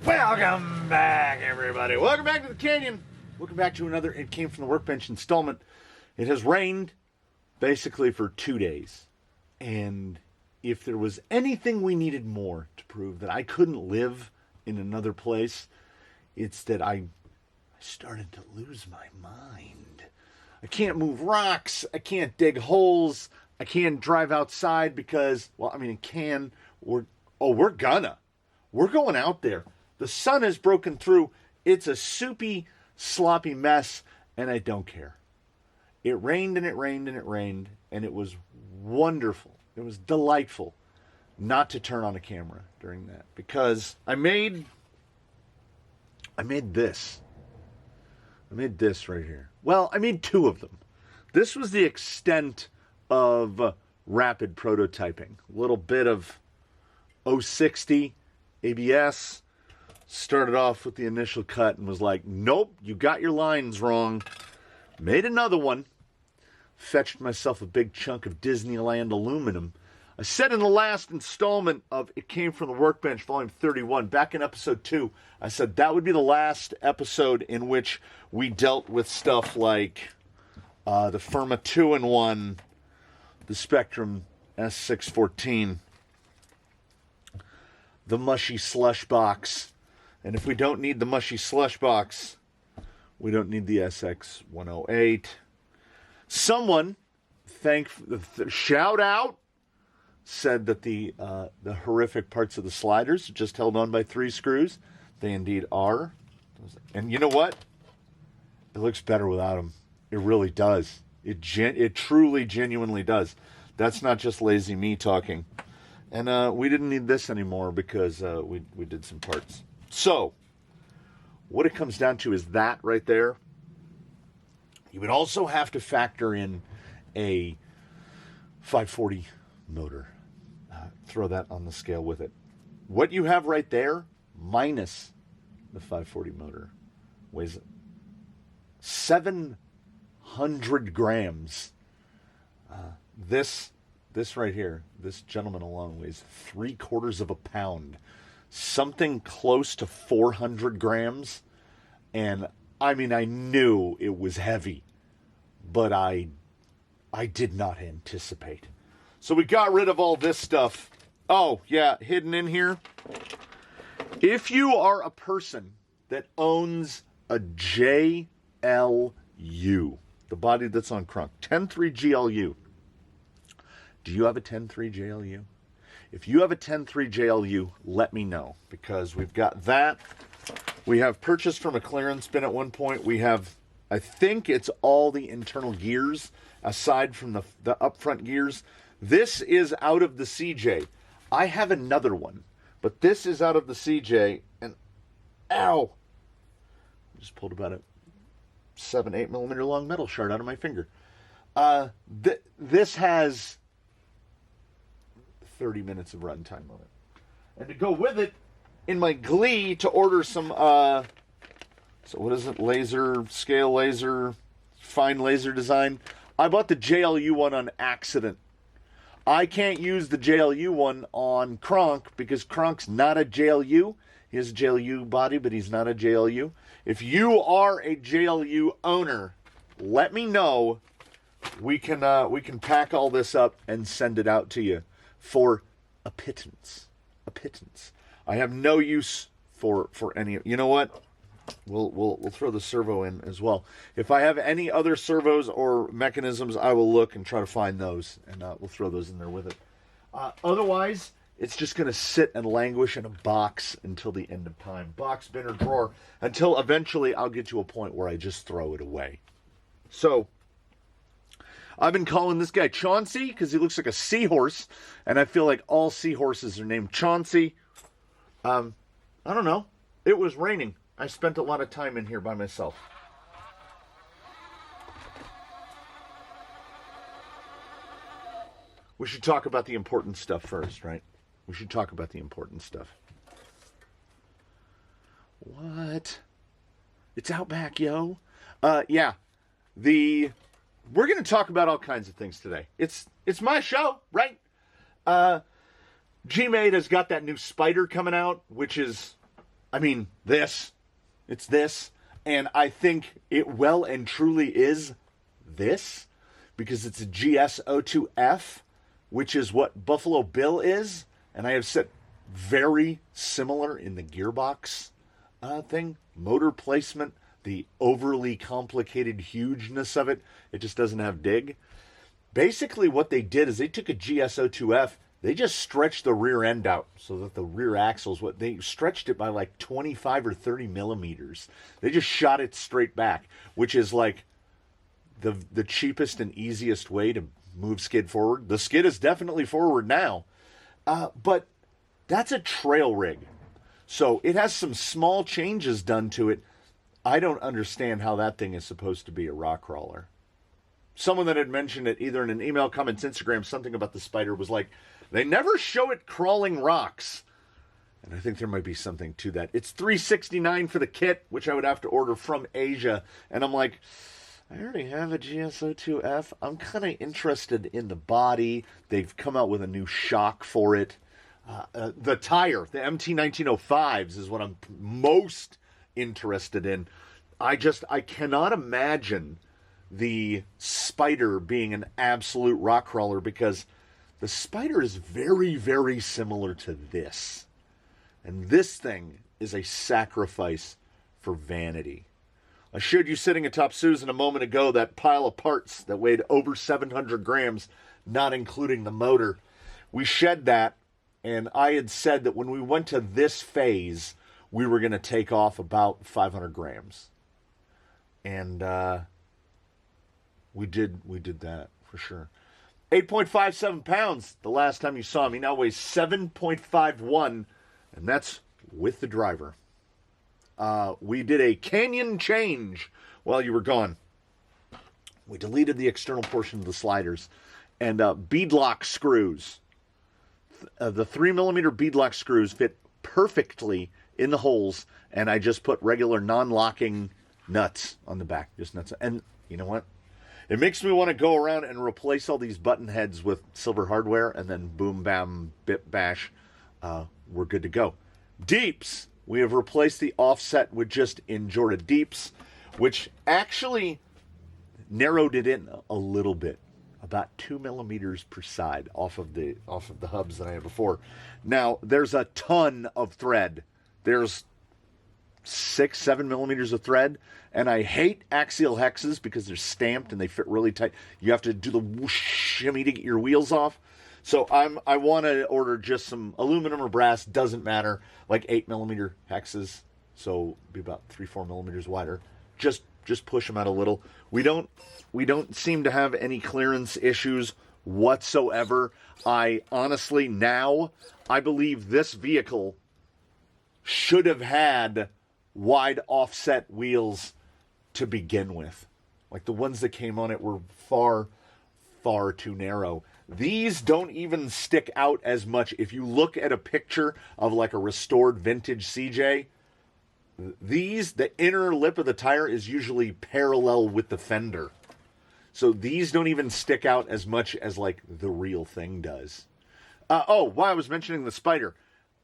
Welcome back, everybody. Welcome back to the Canyon. Welcome back to another It Came From the Workbench installment. It has rained basically for 2 days. And if there was anything we needed more to prove that I couldn't live in another place, it's that I started to lose my mind. I can't move rocks. I can't dig holes. I can't drive outside because, well, I mean, it can. We're gonna. We're going out there. The sun has broken through. It's a soupy, sloppy mess, and I don't care. It rained and it rained and it rained, and it was wonderful. It was delightful not to turn on a camera during that because I made this. I made this right here. Well, I made two of them. This was the extent of rapid prototyping. A little bit of 060 ABS. Started off with the initial cut and was like, nope, you got your lines wrong. Made another one. Fetched myself a big chunk of Disneyland aluminum. I said in the last installment of It Came From the Workbench, Vol.31, back in episode 2, I said that would be the last episode in which we dealt with stuff like the Firma 2-in-1, the Spectrum S614, the mushy slush box. And if we don't need the mushy slush box, we don't need the SX108. Someone, shout out, said that the horrific parts of the sliders are just held on by 3 screws. They indeed are. And you know what? It looks better without them. It really does. It truly, genuinely does. That's not just lazy me talking. And we didn't need this anymore because we did some parts. So, what it comes down to is that right there. You would also have to factor in a 540 motor. Throw that on the scale with it. What you have right there, minus the 540 motor, weighs 700 grams. This right here, this gentleman alone weighs 3/4 of a pound. Something close to 400 grams. And I mean, I knew it was heavy, but I did not anticipate. So we got rid of all this stuff. Oh, yeah, hidden in here. If you are a person that owns a JLU, the body that's on Crunk, 10.3 GLU, do you have a 10.3 JLU? If you have a 10.3 JLU, let me know, because we've got that. We have purchased from a clearance bin at one point. We have, I think it's all the internal gears, aside from the upfront gears. This is out of the CJ. I have another one, but this is out of the CJ, and ow! I just pulled about a 7-8 millimeter long metal shard out of my finger. This has 30 minutes of runtime on it. And to go with it, in my glee to order some, so what is it, scale laser, fine laser design, I bought the JLU one on accident. I can't use the JLU one on Kronk because Kronk's not a JLU. He has a JLU body, but he's not a JLU. If you are a JLU owner, let me know. We can pack all this up and send it out to you for a pittance. A pittance. I have no use for any. You know what? We'll throw the servo in as well. If I have any other servos or mechanisms, I will look and try to find those, and we'll throw those in there with it. Otherwise, it's just going to sit and languish in a box until the end of time. Box, bin, or drawer, until eventually I'll get to a point where I just throw it away. So, I've been calling this guy Chauncey because he looks like a seahorse, and I feel like all seahorses are named Chauncey. I don't know. It was raining. I spent a lot of time in here by myself. We should talk about the important stuff first, right? We should talk about the important stuff. What? It's out back, yo. Yeah. We're going to talk about all kinds of things today. It's my show, right? G-Made has got that new Spider coming out, which is I mean, this. It's this. And I think it well and truly is this, because it's a GS02F, which is what Buffalo Bill is. And I have said very similar in the gearbox thing. Motor placement, the overly complicated hugeness of it. It just doesn't have dig. Basically what they did is they took a GS02F, they just stretched the rear end out so that the rear axles, they stretched it by like 25 or 30 millimeters. They just shot it straight back, which is like the cheapest and easiest way to move skid forward. The skid is definitely forward now, but that's a trail rig. So it has some small changes done to it. I don't understand how that thing is supposed to be a rock crawler. Someone that had mentioned it either in an email, comments, Instagram, something about the Spider was like, they never show it crawling rocks. And I think there might be something to that. It's $369 for the kit, which I would have to order from Asia. And I'm like, I already have a GS02F. I'm kind of interested in the body. They've come out with a new shock for it. The tire, the MT1905s is what I'm most interested in. I cannot imagine the Spider being an absolute rock crawler, because the Spider is very, very similar to this. And this thing is a sacrifice for vanity. I showed you sitting atop Susan a moment ago, that pile of parts that weighed over 700 grams, not including the motor. We shed that, and I had said that when we went to this phase, we were going to take off about 500 grams. And we did that for sure. 8.57 pounds the last time you saw him. He now weighs 7.51, and that's with the driver. We did a canyon change while you were gone. We deleted the external portion of the sliders, and beadlock screws. The 3mm beadlock screws fit perfectly in the holes, and I just put regular non-locking nuts on the back. Just nuts. And you know what? It makes me want to go around and replace all these button heads with silver hardware, and then boom, bam, bip, bash. We're good to go. Deeps. We have replaced the offset with just Injorda deeps, which actually narrowed it in a little bit, about 2 millimeters per side off of the hubs that I had before. Now there's a ton of thread. There's 6-7 millimeters of thread, and I hate axial hexes because they're stamped and they fit really tight. You have to do the whoosh shimmy to get your wheels off. So I want to order just some aluminum or brass, doesn't matter, like 8 millimeter hexes, so be about 3-4 millimeters wider. Just push them out a little. We don't seem to have any clearance issues whatsoever. I honestly now I believe this vehicle should have had wide offset wheels to begin with. Like the ones that came on it were far, far too narrow. These don't even stick out as much. If you look at a picture of like a restored vintage CJ, the inner lip of the tire is usually parallel with the fender. So these don't even stick out as much as like the real thing does. While I was mentioning the Spider,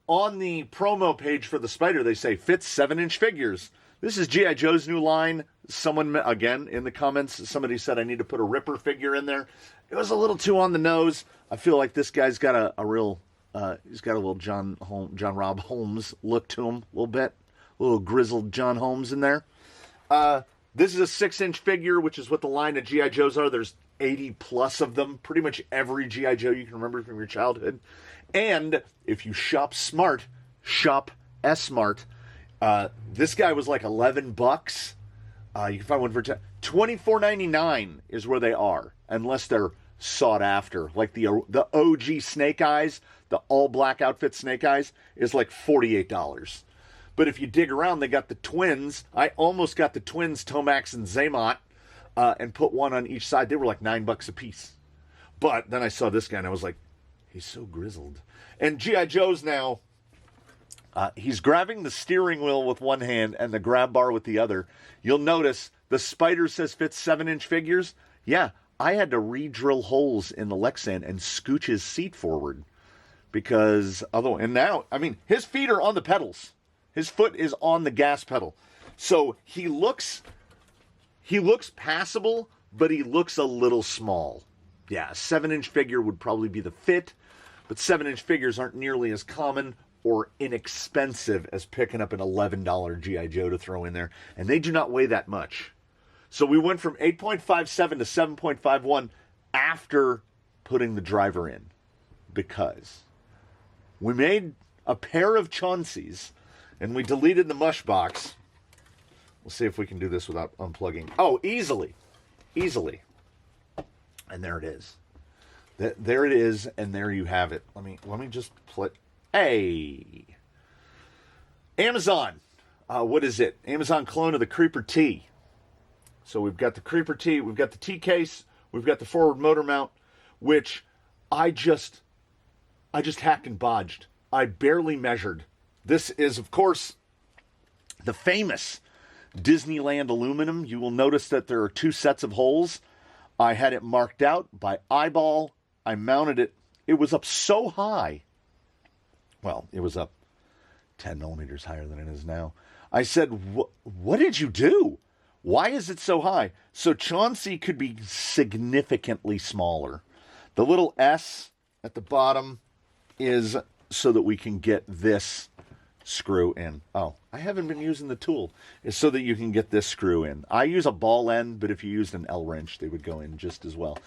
on the promo page for the Spider, they say fits 7-inch figures. This is G.I. Joe's new line. Someone, again, in the comments, somebody said I need to put a Ripper figure in there. It was a little too on the nose. I feel like this guy's got a real, he's got a little John Rob Holmes look to him, a little bit. A little grizzled John Holmes in there. This is a 6-inch figure, which is what the line of G.I. Joes are. There's 80 plus of them. Pretty much every G.I. Joe you can remember from your childhood. And if you shop smart, shop S-Smart. This guy was like $11. You can find one for $24.99 is where they are, unless they're sought after. Like the OG Snake Eyes, the all-black outfit Snake Eyes, is like $48. But if you dig around, they got the twins. I almost got the twins, Tomax and Zaymot, and put one on each side. They were like $9 a piece. But then I saw this guy, and I was like, he's so grizzled. And G.I. Joe's now, he's grabbing the steering wheel with one hand and the grab bar with the other. You'll notice the Spider says fits 7-inch figures. Yeah, I had to re-drill holes in the Lexan and scooch his seat forward. Because, and now, I mean, his feet are on the pedals. His foot is on the gas pedal. So he looks passable, but he looks a little small. Yeah, a 7-inch figure would probably be the fit, but 7-inch figures aren't nearly as common or inexpensive as picking up an $11 G.I. Joe to throw in there, and they do not weigh that much. So we went from 8.57 to 7.51 after putting the driver in, because we made a pair of Chaunceys and we deleted the mush box. We'll see if we can do this without unplugging. Oh, easily. And there it is. There it is, and there you have it. Let me just play. Hey, Amazon. What is it? Amazon clone of the Creeper T. So we've got the Creeper T, we've got the T case, we've got the forward motor mount, which I just hacked and bodged. I barely measured. This is, of course, the famous Disneyland aluminum. You will notice that there are 2 sets of holes. I had it marked out by eyeball. I mounted it. It was up so high. Well, it was up 10 millimeters higher than it is now. I said, what did you do? Why is it so high? So Chauncey could be significantly smaller. The little S at the bottom is so that we can get this screw in. Oh, I haven't been using the tool. It's so that you can get this screw in. I use a ball end, but if you used an L wrench, they would go in just as well.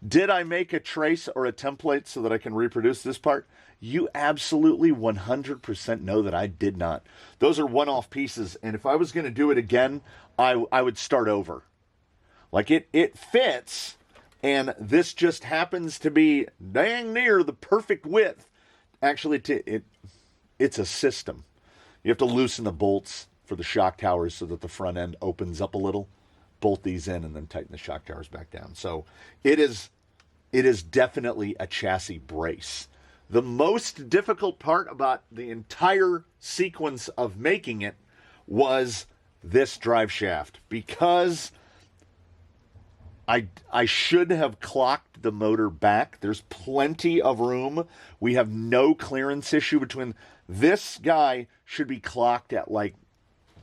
Did I make a trace or a template so that I can reproduce this part? You absolutely 100% know that I did not. Those are one-off pieces, and if I was going to do it again, I would start over. Like, it fits, and this just happens to be dang near the perfect width. Actually, it's a system. You have to loosen the bolts for the shock towers so that the front end opens up a little. Bolt these in and then tighten the shock towers back down. So it is definitely a chassis brace. The most difficult part about the entire sequence of making it was this drive shaft, because I should have clocked the motor back. There's plenty of room. We have no clearance issue between. This guy should be clocked at like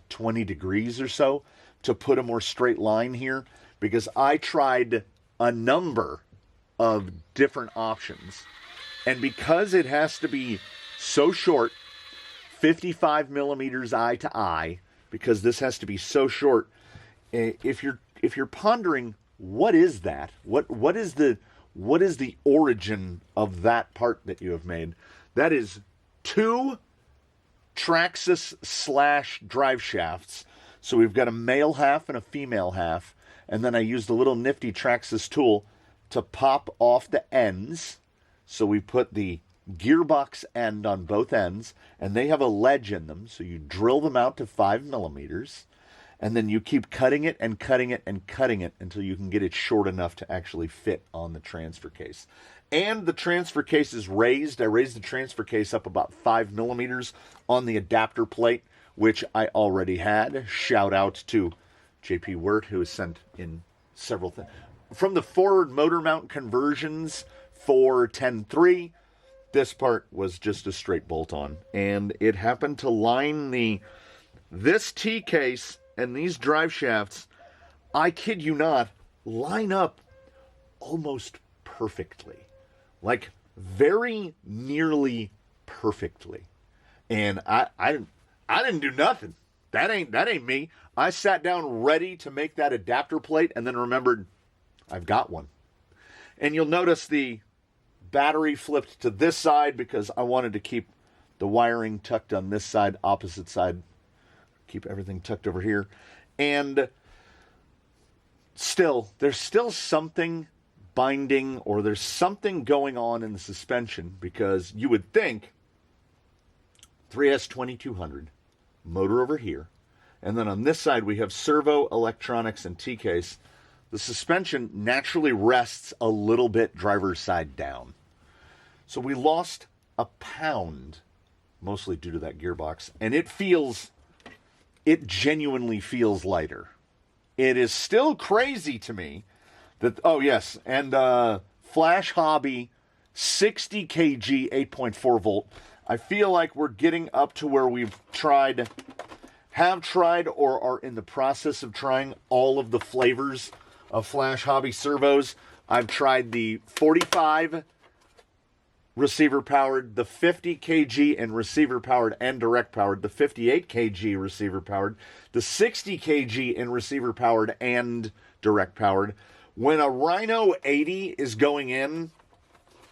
20 degrees or so to put a more straight line here, because I tried a number of different options. And because it has to be so short, 55 millimeters eye to eye, because this has to be so short, if you're pondering, what is that? What is the origin of that part that you have made? That is 2 Traxxas / drive shafts. So we've got a male half and a female half, and then I used the little nifty Traxxas tool to pop off the ends. So we put the gearbox end on both ends, and they have a ledge in them, so you drill them out to 5 millimeters, and then you keep cutting it and cutting it and cutting it until you can get it short enough to actually fit on the transfer case. And the transfer case is raised. I raised the transfer case up about 5 millimeters on the adapter plate, which I already had. Shout out to JP Wirt, who has sent in several things. From the forward motor mount conversions for 10.3, this part was just a straight bolt on. And it happened to line this T case and these drive shafts, I kid you not, line up almost perfectly. Like, very nearly perfectly. And I didn't do nothing. That ain't me. I sat down ready to make that adapter plate and then remembered I've got one. And you'll notice the battery flipped to this side because I wanted to keep the wiring tucked on this side, opposite side. Keep everything tucked over here. And there's still something binding, or there's something going on in the suspension, because you would think 3S 2200, motor over here, and then on this side we have servo, electronics, and T-case. The suspension naturally rests a little bit driver's side down. So we lost a pound, mostly due to that gearbox, and it genuinely feels lighter. It is still crazy to me that, oh yes, and Flash Hobby 60 kg 8.4 volt. I feel like we're getting up to where we've have tried or are in the process of trying all of the flavors of Flash Hobby servos. I've tried the 45 receiver powered, the 50 kg and receiver powered and direct powered, the 58 kg receiver powered, the 60 kg and receiver powered and direct powered. When a Rhino 80 is going in,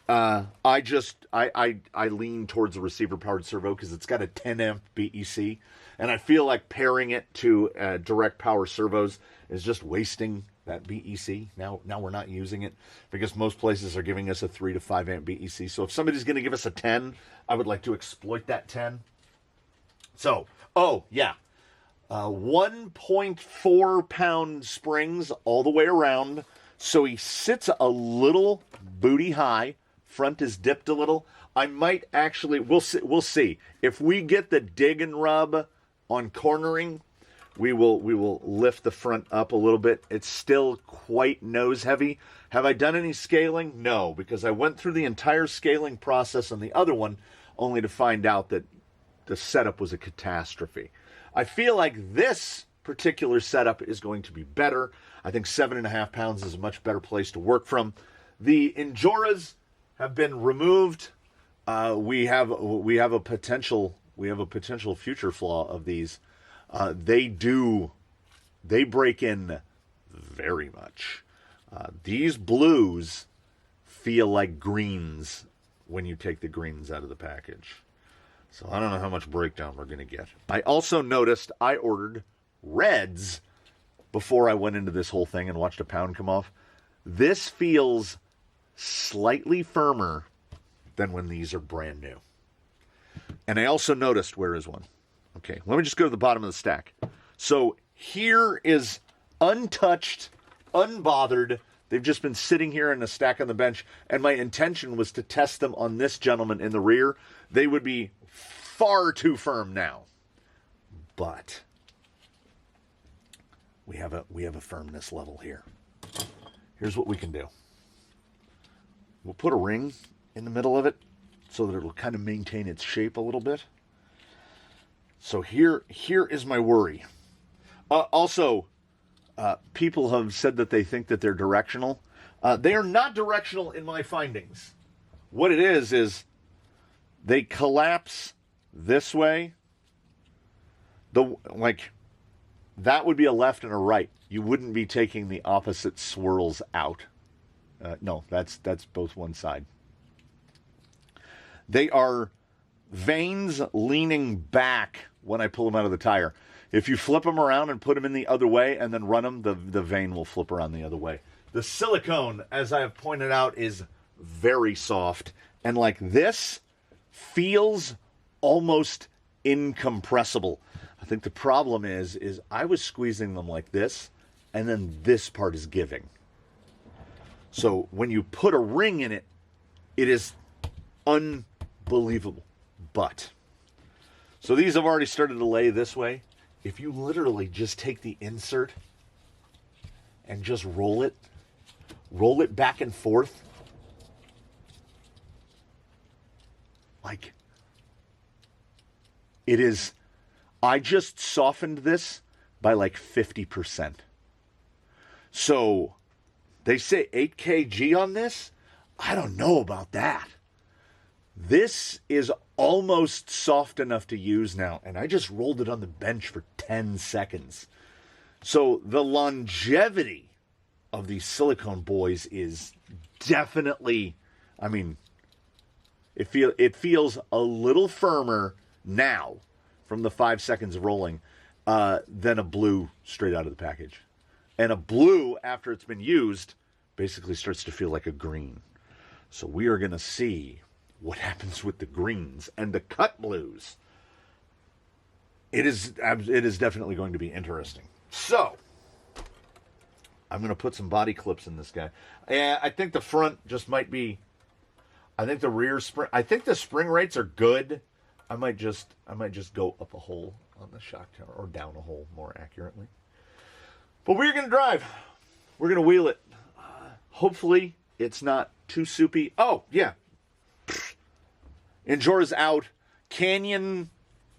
I lean towards the receiver powered servo because it's got a 10 amp BEC, and I feel like pairing it to direct power servos is just wasting that BEC. Now we're not using it because most places are giving us a 3 to 5 amp BEC. So if somebody's going to give us a 10, I would like to exploit that 10. So, 1.4 pound springs all the way around. So he sits a little booty high. Front is dipped a little. I might actually, we'll see. If we get the dig and rub on cornering, we will lift the front up a little bit. It's still quite nose heavy. Have I done any scaling? No, because I went through the entire scaling process on the other one only to find out that the setup was a catastrophe. I feel like this particular setup is going to be better. I think 7.5 pounds is a much better place to work from. The Injoras have been removed. We have a potential future flaw of these. They break in very much. These blues feel like greens when you take the greens out of the package. So I don't know how much breakdown we're going to get. I also noticed I ordered reds before I went into this whole thing and watched a pound come off. This feels slightly firmer than when these are brand new. And I also noticed, where is one? Okay, let me just go to the bottom of the stack. So here is untouched, unbothered. They've just been sitting here in a stack on the bench, and my intention was to test them on this gentleman in the rear. They would be far too firm now. But we have a firmness level here. Here's what we can do. We'll put a ring in the middle of it so that it'll kind of maintain its shape a little bit. So here is my worry. Also, people have said that they think that they're directional. They are not directional in my findings. What it is they collapse this way. That would be a left and a right. You wouldn't be taking the opposite swirls out. No, that's both one side. They are vanes leaning back when I pull them out of the tire. If you flip them around and put them in the other way and then run them, the vane will flip around the other way. The silicone, as I have pointed out, is very soft. And like this, feels almost incompressible. I think the problem is I was squeezing them like this, and then this part is giving. So when you put a ring in it, it is unbelievable. But, so these have already started to lay this way. If you literally just take the insert and just roll it back and forth, like, it is, I just softened this by like 50%. So, they say 8 kg on this. I don't know about that. This is almost soft enough to use now, and I just rolled it on the bench for 10 seconds. So the longevity of these silicone boys is definitely, I mean, it feels a little firmer now from the 5 seconds of rolling than a blue straight out of the package. And a blue, after it's been used, basically starts to feel like a green. So we are going to see what happens with the greens and the cut blues. It is definitely going to be interesting. So, I'm going to put some body clips in this guy. I think the front just might be, I think the rear spring, I think the spring rates are good. I might just go up a hole on the shock tower, or down a hole more accurately. But we're going to drive. We're going to wheel it. Hopefully, it's not too soupy. Oh, yeah. Injora's out. Canyon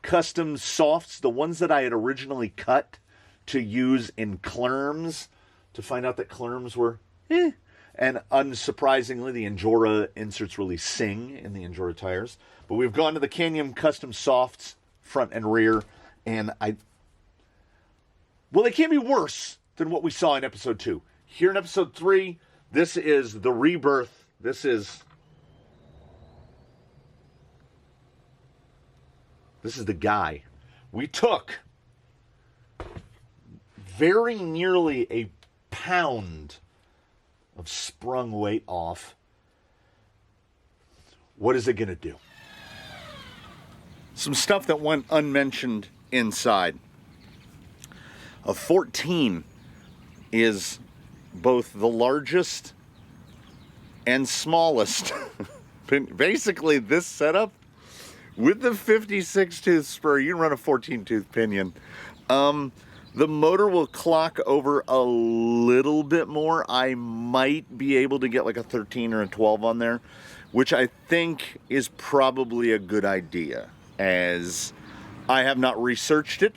custom softs, the ones that I had originally cut to use in Clerms, to find out that Clerms were and unsurprisingly, the Injora inserts really sing in the Injora tires. But we've gone to the Canyon custom softs, front and rear, and well, they can't be worse than what we saw in episode 2. Here in episode 3, this is the rebirth. This is the guy. We took very nearly a pound of sprung weight off. What is it going to do? Some stuff that went unmentioned inside. A 14 is both the largest and smallest. Basically, this setup with the 56 tooth spur, you can run a 14 tooth pinion. The motor will clock over a little bit more. I might be able to get like a 13 or a 12 on there, which I think is probably a good idea, as I have not researched it,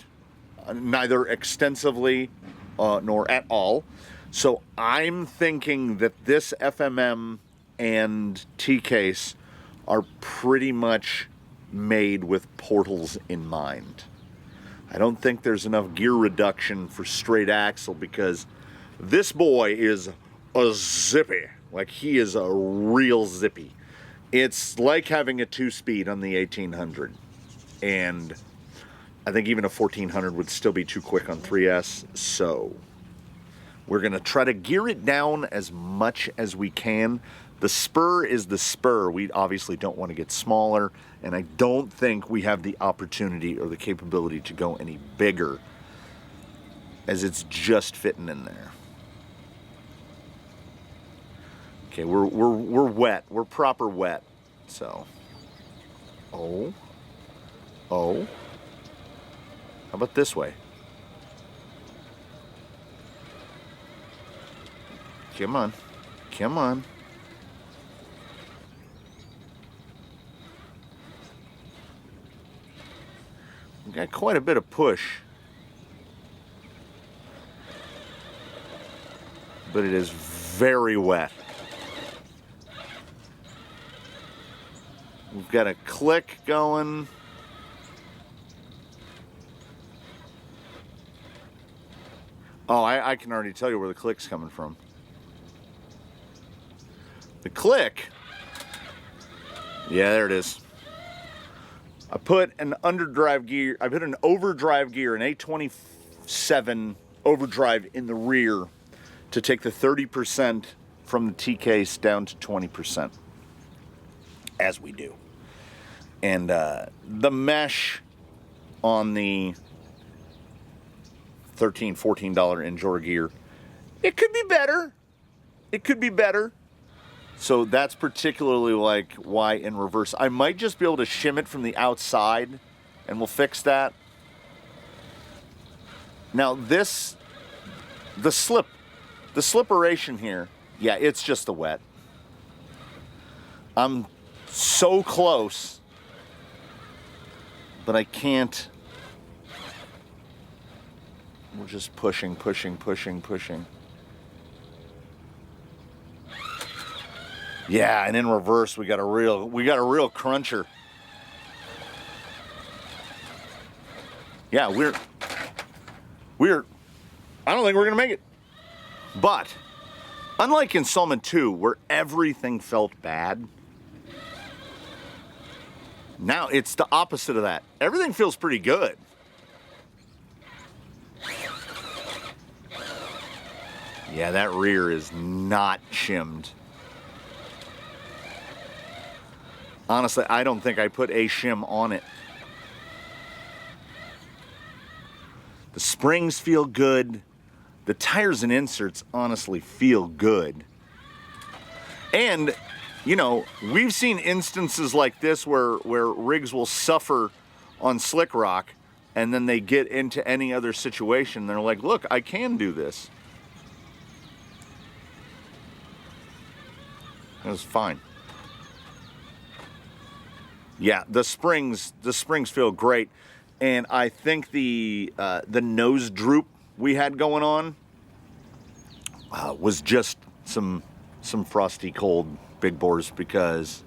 neither extensively nor at all. So I'm thinking that this FMM and T-case are pretty much made with portals in mind. I don't think there's enough gear reduction for straight axle, because this boy is a zippy. Like, he is a real zippy. It's like having a 2-speed on the 1800. And I think even a 1400 would still be too quick on 3S. So we're going to try to gear it down as much as we can. The spur is the spur. We obviously don't want to get smaller, and I don't think we have the opportunity or the capability to go any bigger, as it's just fitting in there. Okay, we're wet. We're proper wet. So, oh. How about this way? Come on. We got quite a bit of push, but it is very wet. We've got a click going. Oh, I can already tell you where the click's coming from. The click, yeah, there it is. I put an overdrive gear, an 827 overdrive in the rear to take the 30% from the T-case down to 20%, as we do. And the mesh on the $13, $14 Injora gear, it could be better. So that's particularly like why in reverse. I might just be able to shim it from the outside, and we'll fix that. Now the slipperation here, yeah, it's just the wet. I'm so close, but I can't. We're just pushing. Yeah, and in reverse we got a real cruncher. Yeah, I don't think we're gonna make it. But unlike installment 2, where everything felt bad, now it's the opposite of that. Everything feels pretty good. Yeah, that rear is not shimmed. Honestly, I don't think I put a shim on it. The springs feel good. The tires and inserts honestly feel good. And, you know, we've seen instances like this where rigs will suffer on slick rock, and then they get into any other situation. They're like, look, I can do this. It was fine. Yeah, the springs feel great, and I think the nose droop we had going on was just some frosty cold big bores, because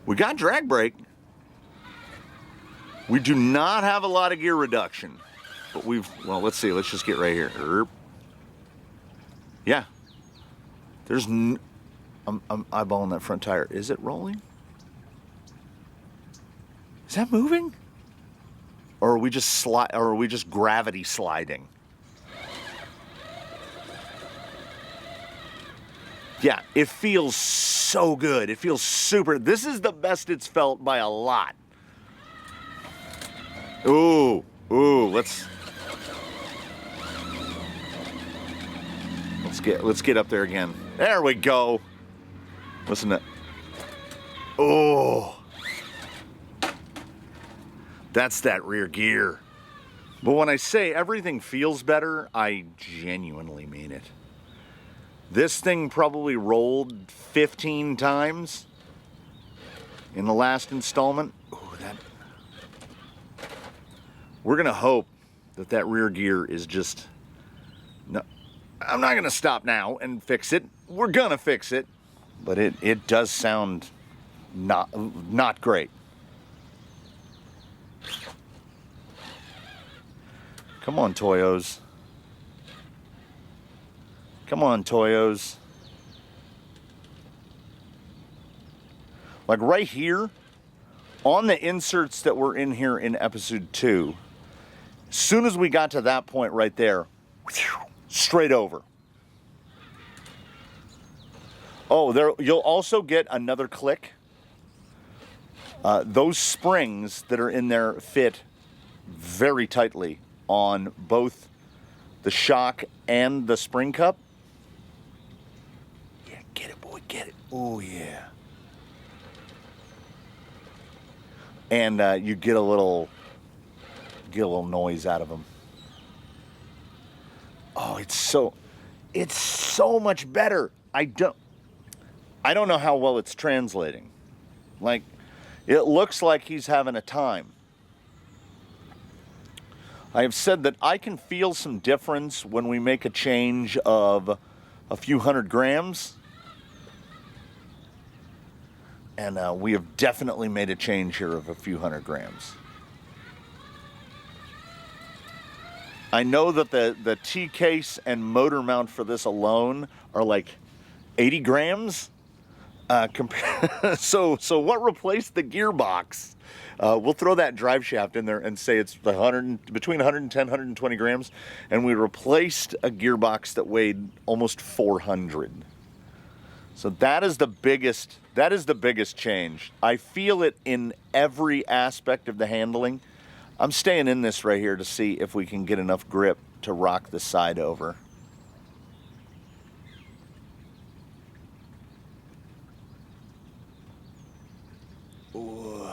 we got drag brake. We do not have a lot of gear reduction, but well, let's see. Let's just get right here. Yeah. I'm eyeballing that front tire. Is it rolling? Is that moving? Or are we just gravity sliding? Yeah, it feels so good. It feels super. This is the best it's felt by a lot. Ooh, let's get up there again. There we go. Listen to. Oh. That's that rear gear. But when I say everything feels better, I genuinely mean it. This thing probably rolled 15 times in the last installment. Ooh, we're gonna hope that rear gear is just. No, I'm not gonna stop now and fix it. We're gonna fix it, but it does sound not great. Come on, Toyos. Come on, Toyos. Like right here, on the inserts that were in here in episode 2, as soon as we got to that point right there, straight over. Oh, there you'll also get another click. Those springs that are in there fit very tightly on both the shock and the spring cup. Yeah, get it, boy, get it. Oh, yeah. And you get a little noise out of them. Oh, it's so much better. I don't know how well it's translating. Like, it looks like he's having a time. I have said that I can feel some difference when we make a change of a few hundred grams. And we have definitely made a change here of a few hundred grams. I know that the T-case and motor mount for this alone are like 80 grams. So what replaced the gearbox? We'll throw that drive shaft in there and say it's between 110 and 120 grams, and we replaced a gearbox that weighed almost 400. So that is the biggest change. I feel it in every aspect of the handling. I'm staying in this right here to see if we can get enough grip to rock the side over. Ooh.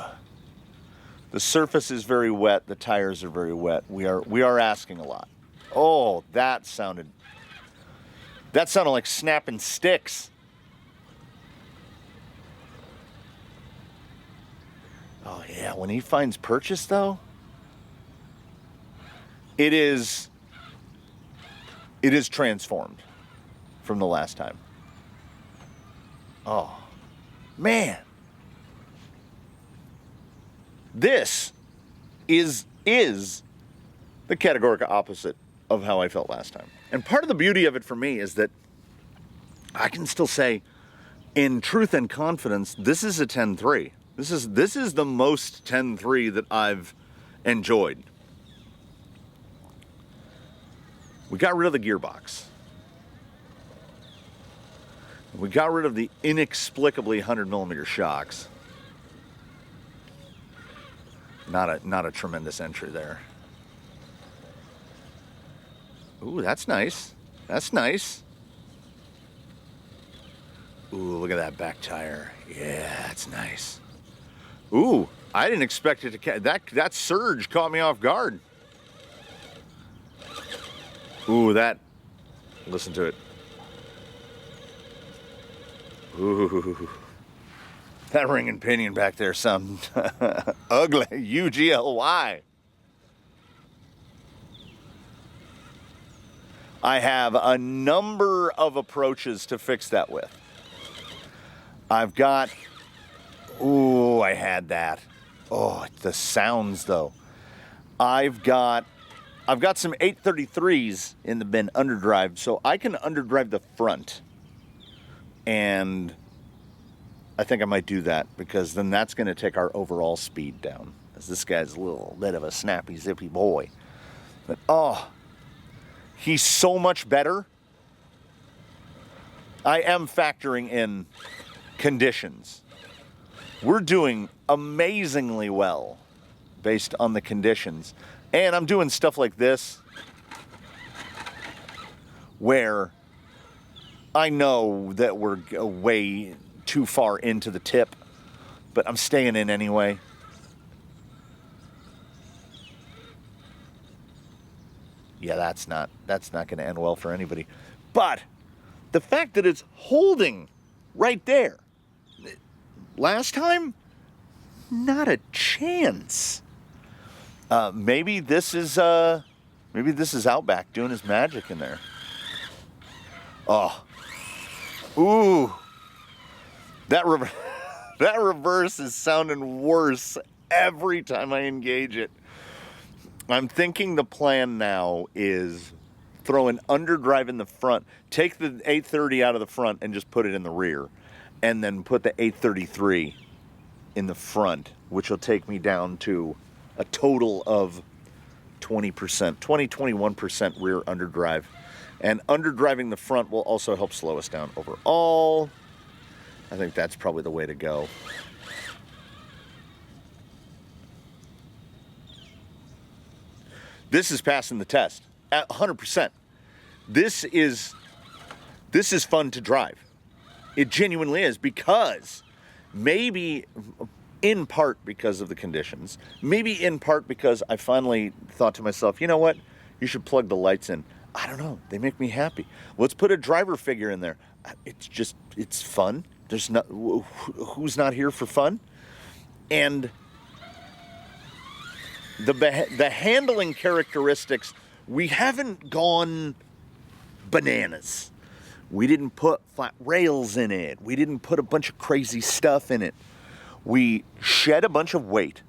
The surface is very wet. The tires are very wet. We are asking a lot. Oh, that sounded like snapping sticks. Oh yeah, when he finds purchase though, it is transformed from the last time. Oh, man. This is the categorical opposite of how I felt last time. And part of the beauty of it for me is that I can still say, in truth and confidence, this is a 10.3. This is the most 10.3 that I've enjoyed. We got rid of the gearbox. We got rid of the inexplicably 100mm shocks. Not a tremendous entry there. Ooh, that's nice. That's nice. Ooh, look at that back tire. Yeah, that's nice. Ooh, I didn't expect it to that surge caught me off guard. Ooh, listen to it. Ooh. That ring and pinion back there sound ugly. UGLY. I have a number of approaches to fix that with. I've got... Ooh, I had that. Oh, the sounds, though. I've got some 833s in the bin underdrive, so I can underdrive the front. And I think I might do that, because then that's going to take our overall speed down. As this guy's a little bit of a snappy, zippy boy. But, oh, he's so much better. I am factoring in conditions. We're doing amazingly well based on the conditions. And I'm doing stuff like this where I know that we're way too far into the tip, but I'm staying in anyway. Yeah, that's not going to end well for anybody. But the fact that it's holding right there. Last time, not a chance. Maybe this is Outback doing his magic in there. Oh, ooh, that reverse is sounding worse every time I engage it. I'm thinking the plan now is throw an underdrive in the front, take the 830 out of the front and just put it in the rear, and then put the 833 in the front, which will take me down to a total of 20%, 21% rear underdrive. And underdriving the front will also help slow us down overall. I think that's probably the way to go. This is passing the test at 100%. This is fun to drive. It genuinely is, because maybe in part because of the conditions, maybe in part because I finally thought to myself, you know what? You should plug the lights in. I don't know. They make me happy. Let's put a driver figure in there. It's fun. There's not, who's not here for fun? And the handling characteristics, we haven't gone bananas. We didn't put flat rails in it. We didn't put a bunch of crazy stuff in it. We shed a bunch of weight.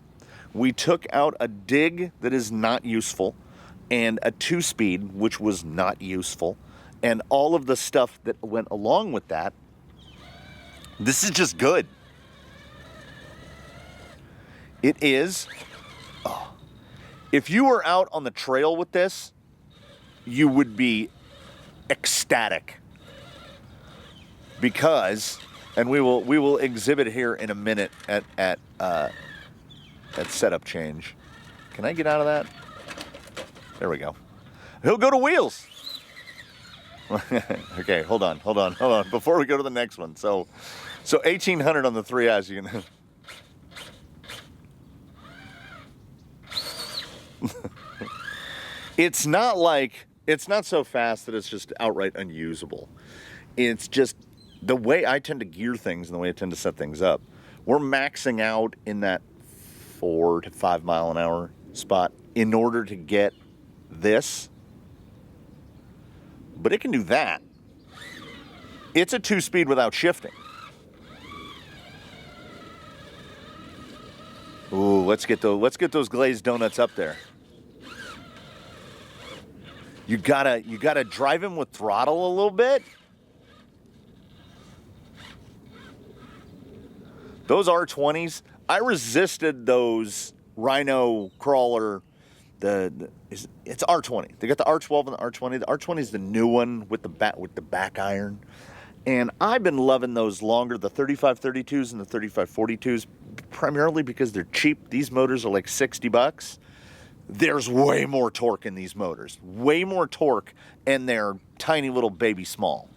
We took out a dig that is not useful, and a 2-speed, which was not useful, and all of the stuff that went along with that. This is just good. It is. Oh, if you were out on the trail with this, you would be ecstatic. Because, and we will exhibit here in a minute at setup change. Can I get out of that? There we go. He'll go to wheels. Okay, hold on. Before we go to the next one. So 1800 on the 3S. You can. It's not so fast that it's just outright unusable. It's just the way I tend to gear things and the way I tend to set things up. We're maxing out in that 4 to 5 mile an hour spot in order to get this. But it can do that. It's a 2-speed without shifting. Ooh, let's get those glazed donuts up there. You gotta drive him with throttle a little bit. Those R20s, I resisted those Rhino crawler. It's R20. They got the R12 and the R20. The R20 is the new one with the back iron, and I've been loving those longer, the 3532s and the 3542s, primarily because they're cheap. These motors are like $60. There's way more torque in these motors, way more torque, and they're tiny little baby small.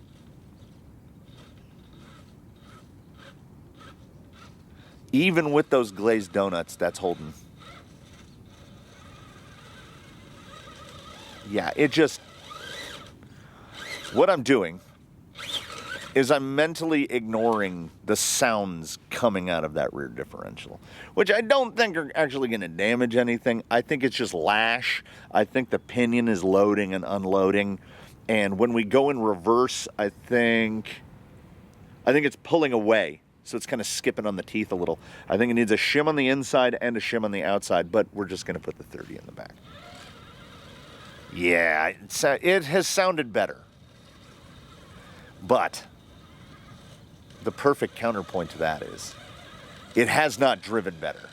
Even with those glazed donuts, that's holding. Yeah, what I'm doing is I'm mentally ignoring the sounds coming out of that rear differential, which I don't think are actually going to damage anything. I think it's just lash. I think the pinion is loading and unloading. And when we go in reverse, I think it's pulling away. So it's kind of skipping on the teeth a little. I think it needs a shim on the inside and a shim on the outside, but we're just going to put the 30 in the back. Yeah, it has sounded better. But the perfect counterpoint to that is it has not driven better.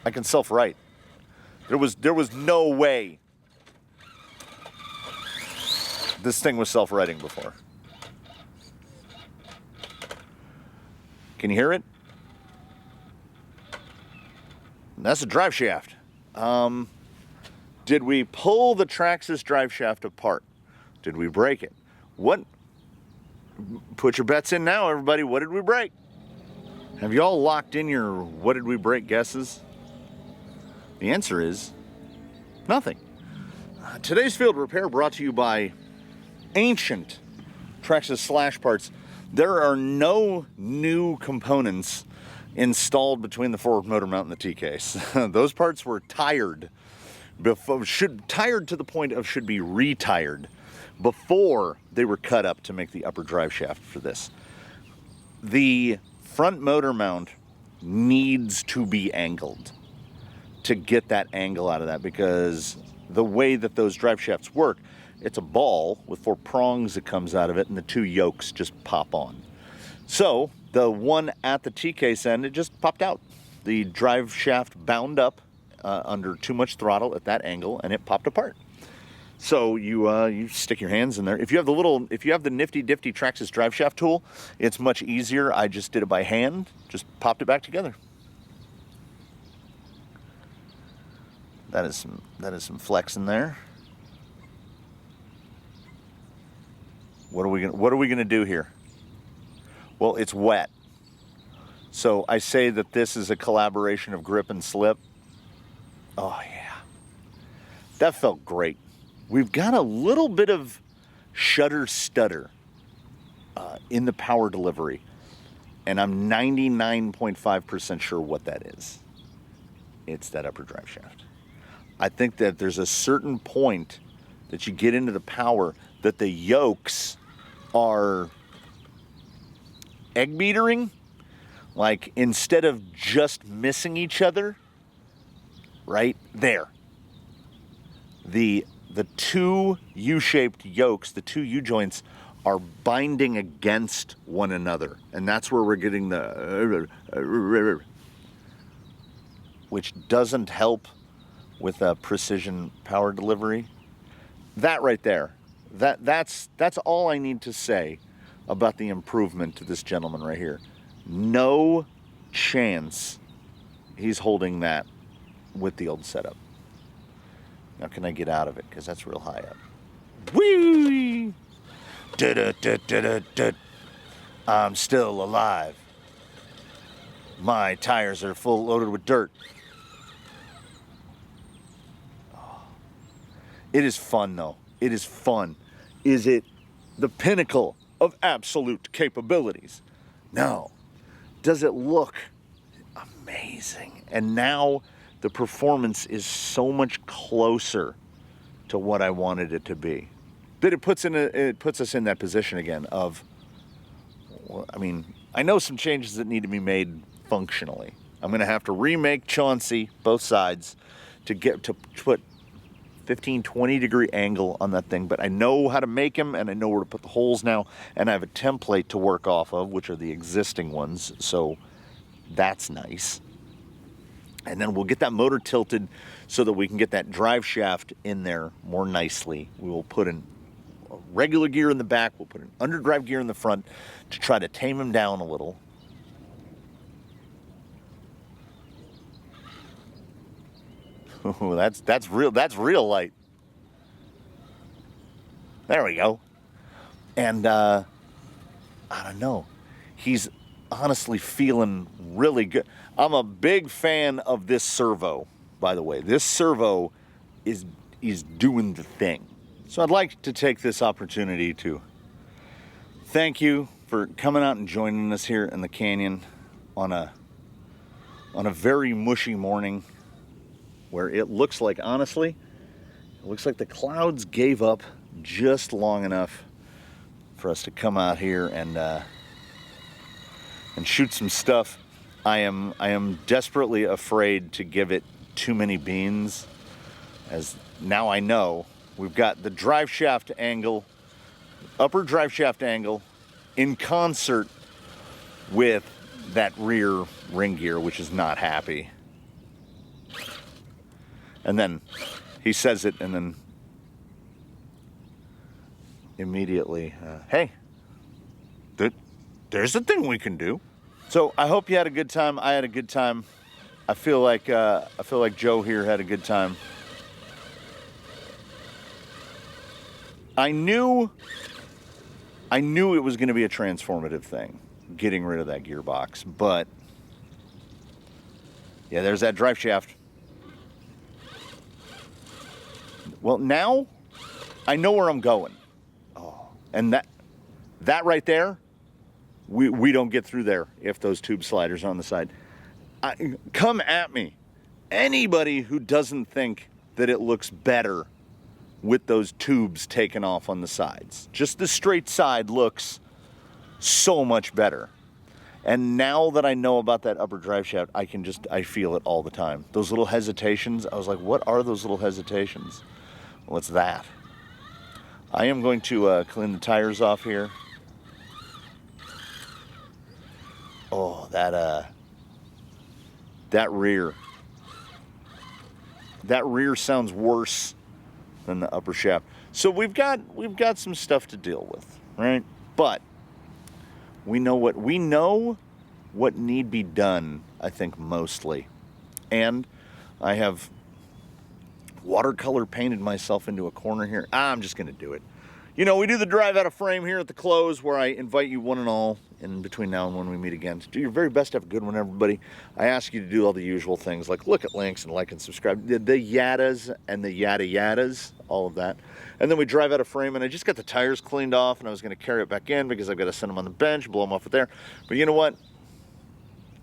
I can self-write. There was no way this thing was self-writing before. Can you hear it? And that's a drive shaft. Did we pull the Traxxas drive shaft apart? Did we break it? What? Put your bets in now, everybody. What did we break? Have you all locked in your what did we break guesses? The answer is nothing. Today's field repair brought to you by ancient Traxxas slash parts. There are no new components installed between the forward motor mount and the T-case. Those parts were tired to the point of should be retired before they were cut up to make the upper drive shaft for this. The front motor mount needs to be angled to get that angle out of that, because the way that those drive shafts work, it's a ball with 4 prongs that comes out of it, and the 2 yokes just pop on. So the one at the T-case end, it just popped out. The drive shaft bound up under too much throttle at that angle, and it popped apart. So you stick your hands in there. If you have the nifty difty Traxxas drive shaft tool, it's much easier. I just did it by hand, just popped it back together. That is some flex in there. What are we gonna do here? Well, it's wet. So I say that this is a collaboration of grip and slip. Oh yeah, that felt great. We've got a little bit of shutter stutter in the power delivery, and I'm 99.5% sure what that is. It's that upper drive shaft. I think that there's a certain point that you get into the power that the yokes are egg beatering. Like, instead of just missing each other, right there, the 2 U-shaped yokes, the 2 U-joints, are binding against one another. And that's where we're getting the which doesn't help with a precision power delivery. That right there, that's all I need to say about the improvement to this gentleman right here. No chance he's holding that with the old setup. Now can I get out of it? Because that's real high up. Whee! I'm still alive. My tires are full loaded with dirt. It is fun though. It is fun. Is it the pinnacle of absolute capabilities? No. Does it look amazing? And now the performance is so much closer to what I wanted it to be, that it puts us in that position again of, I mean, I know some changes that need to be made functionally. I'm going to have to remake Chauncey, both sides, to put 15-20 degree angle on that thing, but I know how to make them, and I know where to put the holes now, and I have a template to work off of, which are the existing ones, so that's nice. And then we'll get that motor tilted so that we can get that drive shaft in there more nicely. We will put in a regular gear in the back, we'll put an underdrive gear in the front to try to tame him down a little. Ooh, that's real light. There we go. And I don't know. He's honestly feeling really good. I'm a big fan of this servo, by the way. This servo is doing the thing. So I'd like to take this opportunity to thank you for coming out and joining us here in the canyon on a very mushy morning where it looks like, honestly, it looks like the clouds gave up just long enough for us to come out here and shoot some stuff. I am desperately afraid to give it too many beans, as now I know we've got the drive shaft angle, upper drive shaft angle, in concert with that rear ring gear, which is not happy. And then he says it, and then immediately, hey, there's a thing we can do. So I hope you had a good time. I had a good time. I feel like Joe here had a good time. I knew it was going to be a transformative thing, getting rid of that gearbox, but yeah, there's that drive shaft. Well, now I know where I'm going. Oh, and that right there, we don't get through there if those tube sliders are on the side. Come at me. Anybody who doesn't think that it looks better with those tubes taken off on the sides. Just the straight side looks so much better. And now that I know about that upper drive shaft, I feel it all the time. Those little hesitations, I was like, what are those little hesitations? Well, it's that. I am going to clean the tires off here. Oh, that rear sounds worse than the upper shaft. So we've got some stuff to deal with, right? But we know what need be done, I think, mostly. And I have watercolor painted myself into a corner here. I'm just gonna do it. You know, we do the drive out of frame here at the close, where I invite you one and all, in between now and when we meet again, to do your very best to have a good one, everybody. I ask you to do all the usual things, like look at links and like and subscribe, the yadas and the yada yadas, all of that. And then we drive out of frame, and I just got the tires cleaned off, and I was going to carry it back in because I've got to send them on the bench, blow them off with there. But you know what?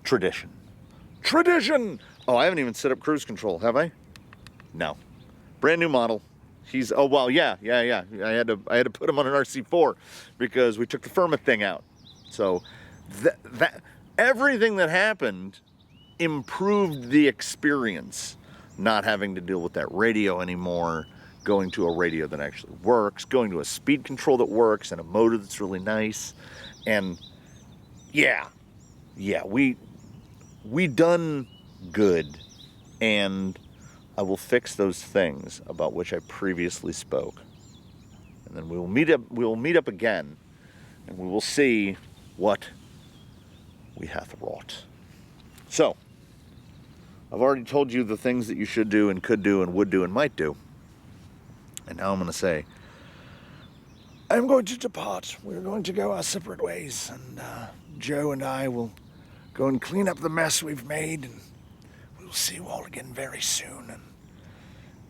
Tradition. Oh, I haven't even set up cruise control, have I? No. Brand new model. Oh well, yeah. I had to put him on an RC4 because we took the Firma thing out. So that everything that happened improved the experience. Not having to deal with that radio anymore, going to a radio that actually works, going to a speed control that works, and a motor that's really nice. And yeah, we done good. And I will fix those things about which I previously spoke. And then we will meet up again, and we will see what we hath wrought. So, I've already told you the things that you should do and could do and would do and might do. And now I'm going to say, I'm going to depart. We're going to go our separate ways. And Joe and I will go and clean up the mess we've made. And we'll see you all again very soon. And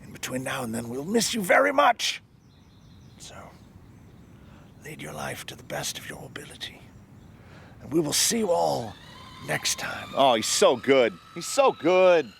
in between now and then, we'll miss you very much. So, lead your life to the best of your ability. And we will see you all next time. Oh, he's so good. He's so good.